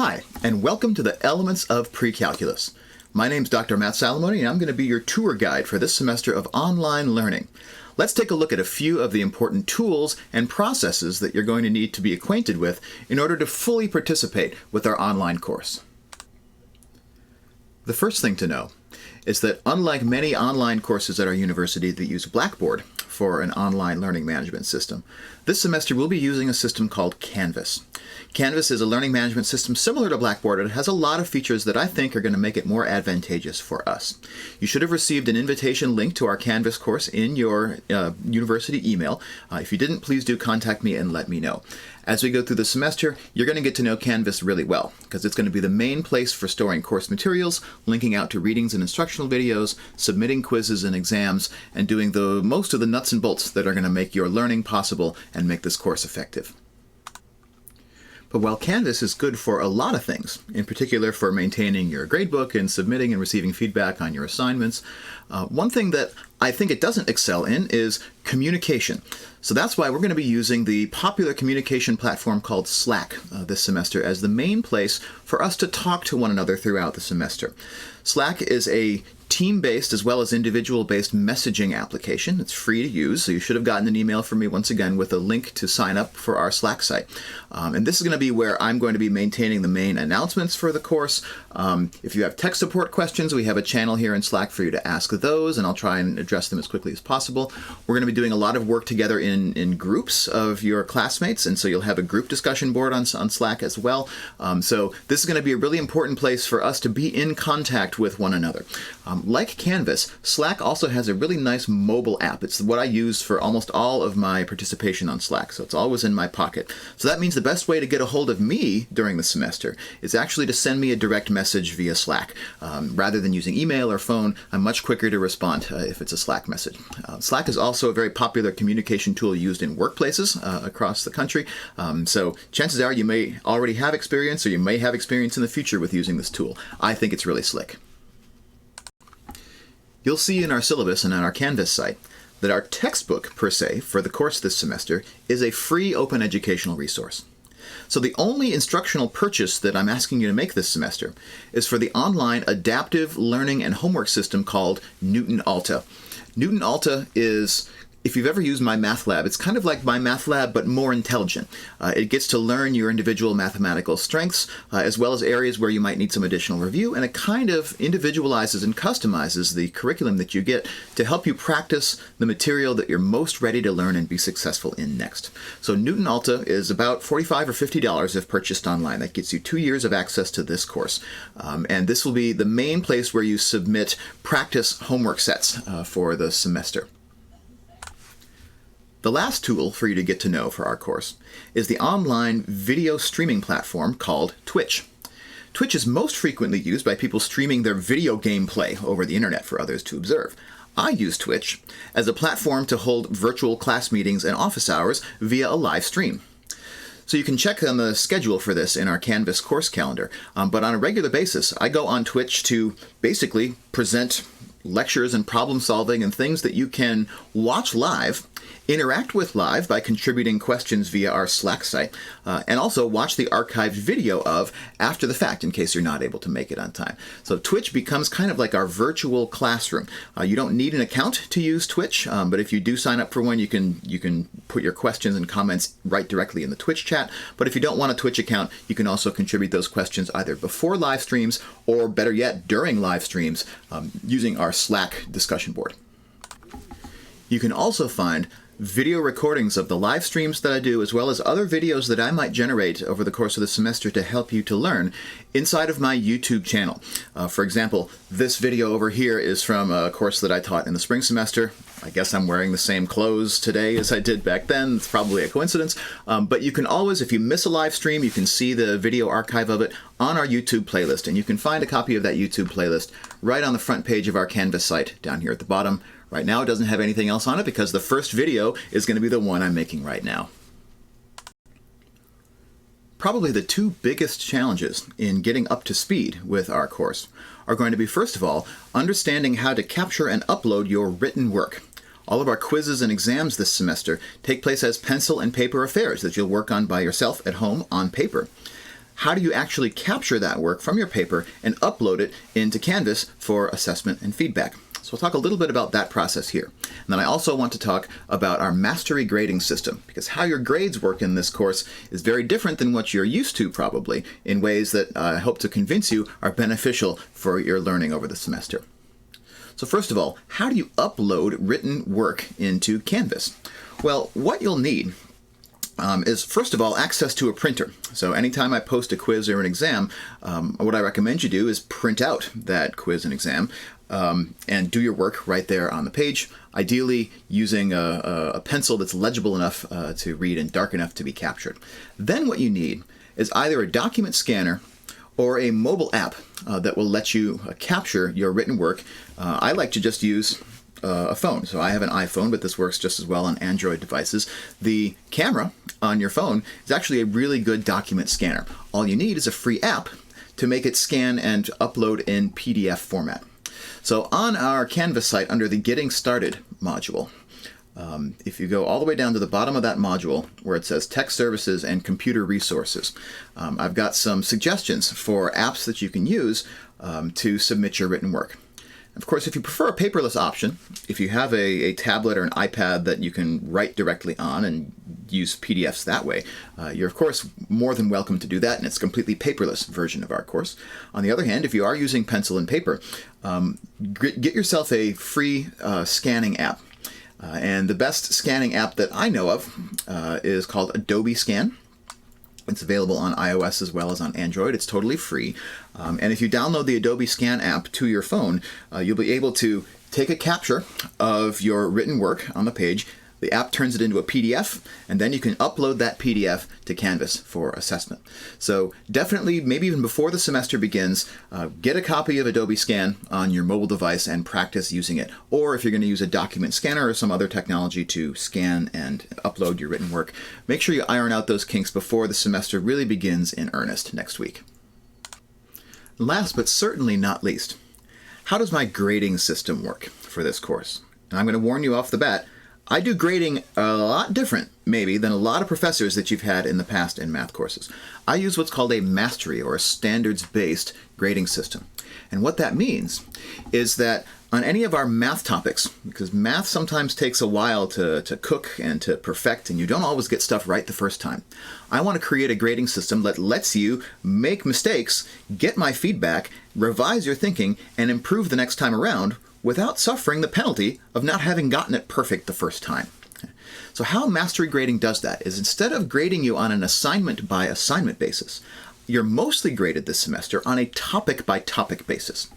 Hi, and welcome to the Elements of Precalculus. My name's Dr. Matt Salamone, and I'm going to be your tour guide for this semester of online learning. Let's take a look at a few of the important tools and processes that you're going to need to be acquainted with in order to fully participate with our online course. The first thing to know is that unlike many online courses at our university that use Blackboard for an online learning management system, this semester we'll be using a system called Canvas. Canvas is a learning management system similar to Blackboard. It has a lot of features that I think are going to make it more advantageous for us. You should have received an invitation link to our Canvas course in your university email. If you didn't, please do contact me and let me know. As we go through the semester, you're going to get to know Canvas really well, because it's going to be the main place for storing course materials, linking out to readings and instructional videos, submitting quizzes and exams, and doing most of the nuts and bolts that are going to make your learning possible and make this course effective. But while Canvas is good for a lot of things, in particular for maintaining your gradebook and submitting and receiving feedback on your assignments, one thing that I think it doesn't excel in is communication. So that's why we're going to be using the popular communication platform called Slack this semester as the main place for us to talk to one another throughout the semester. Slack is a team-based as well as individual-based messaging application. It's free to use, so you should have gotten an email from me once again with a link to sign up for our Slack site. And this is going to be where I'm going to be maintaining the main announcements for the course. If you have tech support questions, we have a channel here in Slack for you to ask those, and I'll try and address them as quickly as possible. We're going to be doing a lot of work together in groups of your classmates, and so you'll have a group discussion board on Slack as well. So this is going to be a really important place for us to be in contact with one another. Like Canvas, Slack also has a really nice mobile app. It's what I use for almost all of my participation on Slack, so it's always in my pocket. So that means the best way to get a hold of me during the semester is actually to send me a direct message via Slack. Rather than using email or phone, I'm much quicker to respond if it's a Slack message. Slack is also a very popular communication tool used in workplaces across the country. So chances are you may already have experience, or you may have experience in the future with using this tool. I think it's really slick. You'll see in our syllabus and on our Canvas site that our textbook, per se, for the course this semester is a free open educational resource. So the only instructional purchase that I'm asking you to make this semester is for the online adaptive learning and homework system called Newton Alta. Newton Alta is, if you've ever used My Math Lab, it's kind of like My Math Lab, but more intelligent. It gets to learn your individual mathematical strengths, as well as areas where you might need some additional review, and it kind of individualizes and customizes the curriculum that you get to help you practice the material that you're most ready to learn and be successful in next. So Newton Alta is about $45 or $50 if purchased online. That gets you 2 years of access to this course. And this will be the main place where you submit practice homework sets for the semester. The last tool for you to get to know for our course is the online video streaming platform called Twitch. Twitch is most frequently used by people streaming their video gameplay over the internet for others to observe. I use Twitch as a platform to hold virtual class meetings and office hours via a live stream. So you can check on the schedule for this in our Canvas course calendar, but on a regular basis, I go on Twitch to basically present lectures and problem solving and things that you can watch live, interact with live by contributing questions via our Slack site, and also watch the archived video of after the fact in case you're not able to make it on time. So Twitch becomes kind of like our virtual classroom. You don't need an account to use Twitch, but if you do sign up for one, you can put your questions and comments right directly in the Twitch chat. But if you don't want a Twitch account, you can also contribute those questions either before live streams or, better yet, during live streams using our Slack discussion board. You can also find video recordings of the live streams that I do, as well as other videos that I might generate over the course of the semester to help you to learn inside of my YouTube channel. For example, this video over here is from a course that I taught in the spring semester. I guess I'm wearing the same clothes today as I did back then. It's probably a coincidence. But you can always, if you miss a live stream, you can see the video archive of it on our YouTube playlist. And you can find a copy of that YouTube playlist right on the front page of our Canvas site down here at the bottom. Right now it doesn't have anything else on it because the first video is going to be the one I'm making right now. Probably the two biggest challenges in getting up to speed with our course are going to be, first of all, understanding how to capture and upload your written work. All of our quizzes and exams this semester take place as pencil and paper affairs that you'll work on by yourself at home on paper. how do you actually capture that work from your paper and upload it into Canvas for assessment and feedback? So we'll talk a little bit about that process here. And then I also want to talk about our mastery grading system, because how your grades work in this course is very different than what you're used to probably, in ways that I hope to convince you are beneficial for your learning over the semester. So first of all, how do you upload written work into Canvas? Well, what you'll need is, first of all, access to a printer. So anytime I post a quiz or an exam, what I recommend you do is print out that quiz and exam and do your work right there on the page, ideally using a pencil that's legible enough to read and dark enough to be captured. Then what you need is either a document scanner or a mobile app that will let you capture your written work. I like to just use a phone. So I have an iPhone, but this works just as well on Android devices. The camera on your phone is actually a really good document scanner. All you need is a free app to make it scan and upload in PDF format. So on our Canvas site, under the Getting Started module, if you go all the way down to the bottom of that module where it says Tech Services and Computer Resources, I've got some suggestions for apps that you can use to submit your written work. Of course, if you prefer a paperless option, if you have a tablet or an iPad that you can write directly on and use PDFs that way, you're of course more than welcome to do that, and it's a completely paperless version of our course. On the other hand, if you are using pencil and paper, get yourself a free scanning app. And the best scanning app that I know of is called Adobe Scan. It's available on iOS as well as on Android. It's totally free. And if you download the Adobe Scan app to your phone, you'll be able to take a capture of your written work on the page. The app turns it into a PDF, and then you can upload that PDF to Canvas for assessment. So definitely, maybe even before the semester begins, get a copy of Adobe Scan on your mobile device and practice using it. Or if you're going to use a document scanner or some other technology to scan and upload your written work, make sure you iron out those kinks before the semester really begins in earnest next week. Last but certainly not least, how does my grading system work for this course? And I'm going to warn you off the bat, I do grading a lot different, maybe, than a lot of professors that you've had in the past in math courses. I use what's called a mastery or a standards-based grading system. And what that means is that on any of our math topics, because math sometimes takes a while to cook and to perfect, and you don't always get stuff right the first time, I want to create a grading system that lets you make mistakes, get my feedback, revise your thinking, and improve the next time around without suffering the penalty of not having gotten it perfect the first time. So how mastery grading does that is, instead of grading you on an assignment by assignment basis, you're mostly graded this semester on a topic by topic basis.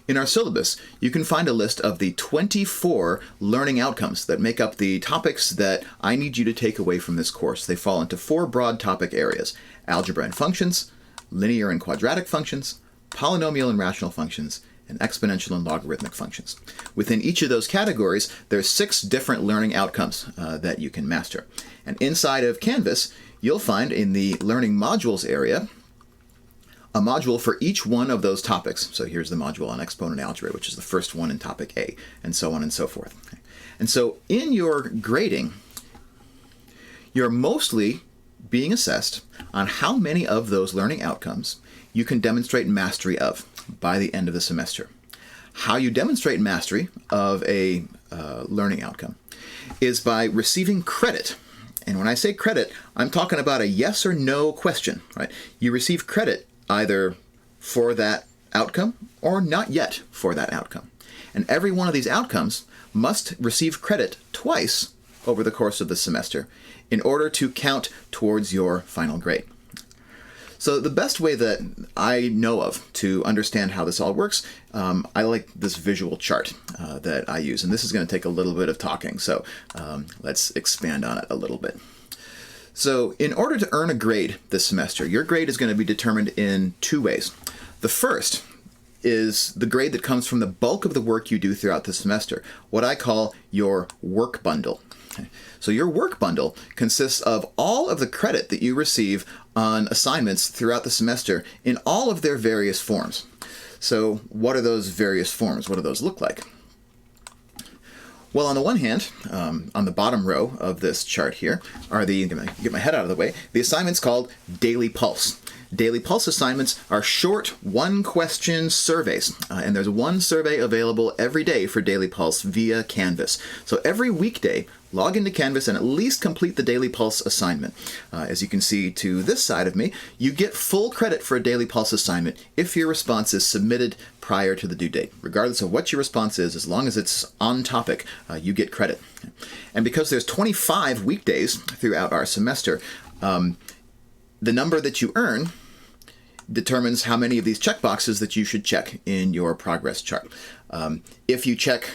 In our syllabus, you can find a list of the 24 learning outcomes that make up the topics that I need you to take away from this course. They fall into 4 broad topic areas: algebra and functions, linear and quadratic functions, polynomial and rational functions, and exponential and logarithmic functions. Within each of those categories, there's 6 different learning outcomes that you can master. And inside of Canvas, you'll find in the learning modules area a module for each one of those topics. So here's the module on exponent algebra, which is the first one in topic A, and so on and so forth. And so in your grading, you're mostly being assessed on how many of those learning outcomes you can demonstrate mastery of by the end of the semester. How you demonstrate mastery of a learning outcome is by receiving credit. And when I say credit, I'm talking about a yes or no question, right? You receive credit either for that outcome or not yet for that outcome. And every one of these outcomes must receive credit twice over the course of the semester in order to count towards your final grade. So the best way that I know of to understand how this all works, I like this visual chart that I use. And this is going to take a little bit of talking, so let's expand on it a little bit. So in order to earn a grade this semester, your grade is going to be determined in 2 ways. The first is the grade that comes from the bulk of the work you do throughout the semester, what I call your work bundle. So your work bundle consists of all of the credit that you receive on assignments throughout the semester in all of their various forms. So what are those various forms? What do those look like? Well, on the one hand, on the bottom row of this chart here are the, I'm going to get my head out of the way, the assignments called Daily Pulse. Daily Pulse assignments are short one-question surveys, and there's one survey available every day for Daily Pulse via Canvas. So every weekday, log into Canvas and at least complete the Daily Pulse assignment. As you can see to this side of me, you get full credit for a Daily Pulse assignment if your response is submitted prior to the due date. Regardless of what your response is, as long as it's on topic, you get credit. And because there's 25 weekdays throughout our semester, the number that you earn determines how many of these checkboxes that you should check in your progress chart. If you check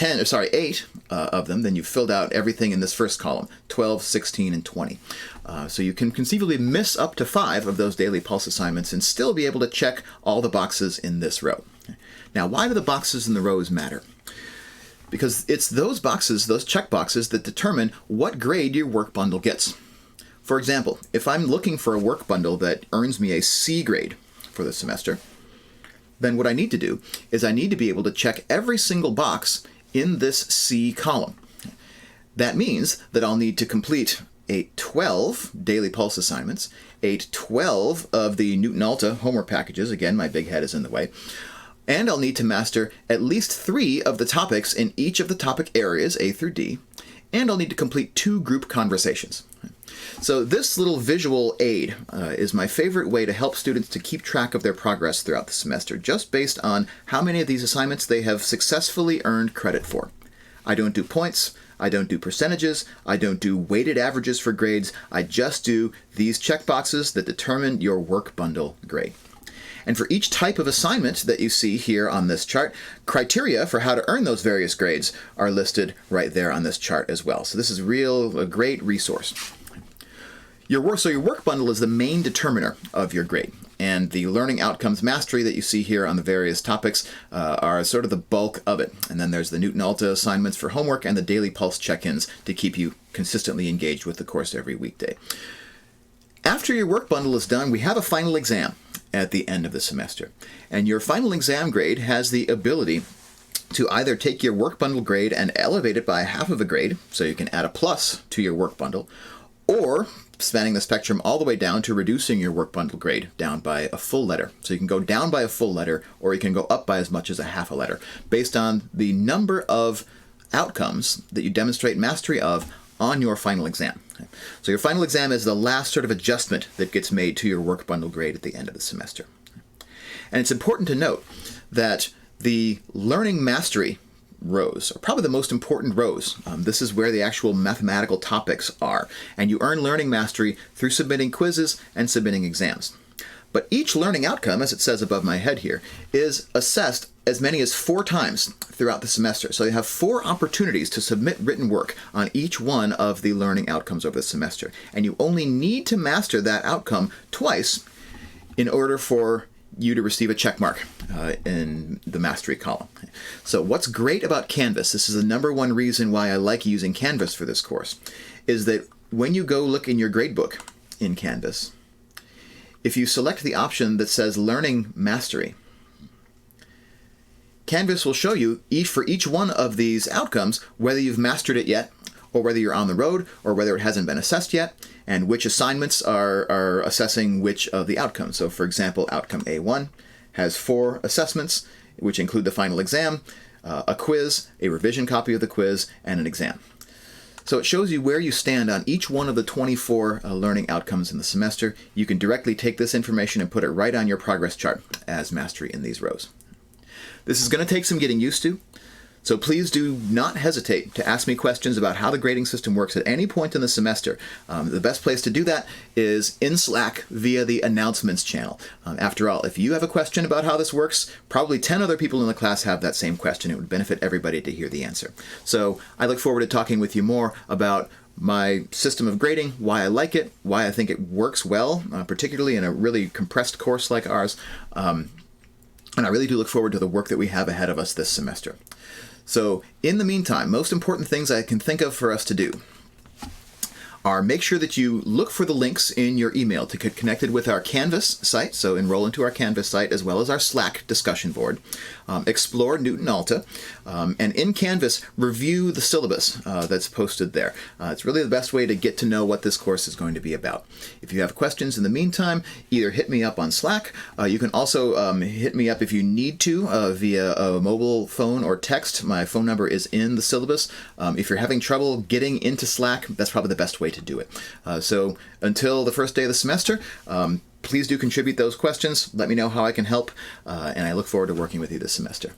8 of them, then you've filled out everything in this first column, 12, 16, and 20. So you can conceivably miss up to 5 of those Daily Pulse assignments and still be able to check all the boxes in this row. Now, why do the boxes in the rows matter? Because it's those boxes, those check boxes, that determine what grade your work bundle gets. For example, if I'm looking for a work bundle that earns me a C grade for the semester, then what I need to do is I need to be able to check every single box in this C column. That means that I'll need to complete 12 Daily Pulse assignments, 12 of the Newton Alta homework packages, again my big head is in the way, and I'll need to master at least 3 of the topics in each of the topic areas, A through D, and I'll need to complete 2 group conversations. So this little visual aid is my favorite way to help students to keep track of their progress throughout the semester, just based on how many of these assignments they have successfully earned credit for. I don't do points, I don't do percentages, I don't do weighted averages for grades, I just do these checkboxes that determine your work bundle grade. And for each type of assignment that you see here on this chart, criteria for how to earn those various grades are listed right there on this chart as well. So this is a great resource. Your work bundle is the main determiner of your grade, and the learning outcomes mastery that you see here on the various topics are sort of the bulk of it. And then there's the Newton Alta assignments for homework and the Daily Pulse check-ins to keep you consistently engaged with the course every weekday. After your work bundle is done, we have a final exam at the end of the semester. And your final exam grade has the ability to either take your work bundle grade and elevate it by half of a grade, so you can add a plus to your work bundle, or spanning the spectrum all the way down to reducing your work bundle grade down by a full letter. So you can go down by a full letter, or you can go up by as much as a half a letter, based on the number of outcomes that you demonstrate mastery of on your final exam. So your final exam is the last sort of adjustment that gets made to your work bundle grade at the end of the semester. And it's important to note that the learning mastery rows are probably the most important rows. This is where the actual mathematical topics are, and you earn learning mastery through submitting quizzes and submitting exams. But each learning outcome, as it says above my head here, is assessed as many as 4 times throughout the semester. So you have 4 opportunities to submit written work on each one of the learning outcomes over the semester. And you only need to master that outcome twice in order for you to receive a check mark in the mastery column. So what's great about Canvas, this is the #1 reason why I like using Canvas for this course, is that when you go look in your gradebook in Canvas, if you select the option that says Learning Mastery, Canvas will show you for each one of these outcomes whether you've mastered it yet, or whether you're on the road, or whether it hasn't been assessed yet, and which assignments are assessing which of the outcomes. So for example, outcome A1 has 4 assessments, which include the final exam, a quiz, a revision copy of the quiz, and an exam. So it shows you where you stand on each one of the 24 learning outcomes in the semester. You can directly take this information and put it right on your progress chart as mastery in these rows. This is going to take some getting used to, so please do not hesitate to ask me questions about how the grading system works at any point in the semester. The best place to do that is in Slack via the announcements channel. After all, if you have a question about how this works, probably 10 other people in the class have that same question. It would benefit everybody to hear the answer. So I look forward to talking with you more about my system of grading, why I like it, why I think it works well, particularly in a really compressed course like ours. And I really do look forward to the work that we have ahead of us this semester. So in the meantime, most important things I can think of for us to do are make sure that you look for the links in your email to get connected with our Canvas site, so enroll into our Canvas site as well as our Slack discussion board. Explore Newton Alta, and in Canvas, review the syllabus that's posted there. It's really the best way to get to know what this course is going to be about. If you have questions in the meantime, either hit me up on Slack. You can also hit me up if you need to via a mobile phone or text. My phone number is in the syllabus. If you're having trouble getting into Slack, that's probably the best way to do it. So until the first day of the semester, please do contribute those questions. Let me know how I can help, and I look forward to working with you this semester.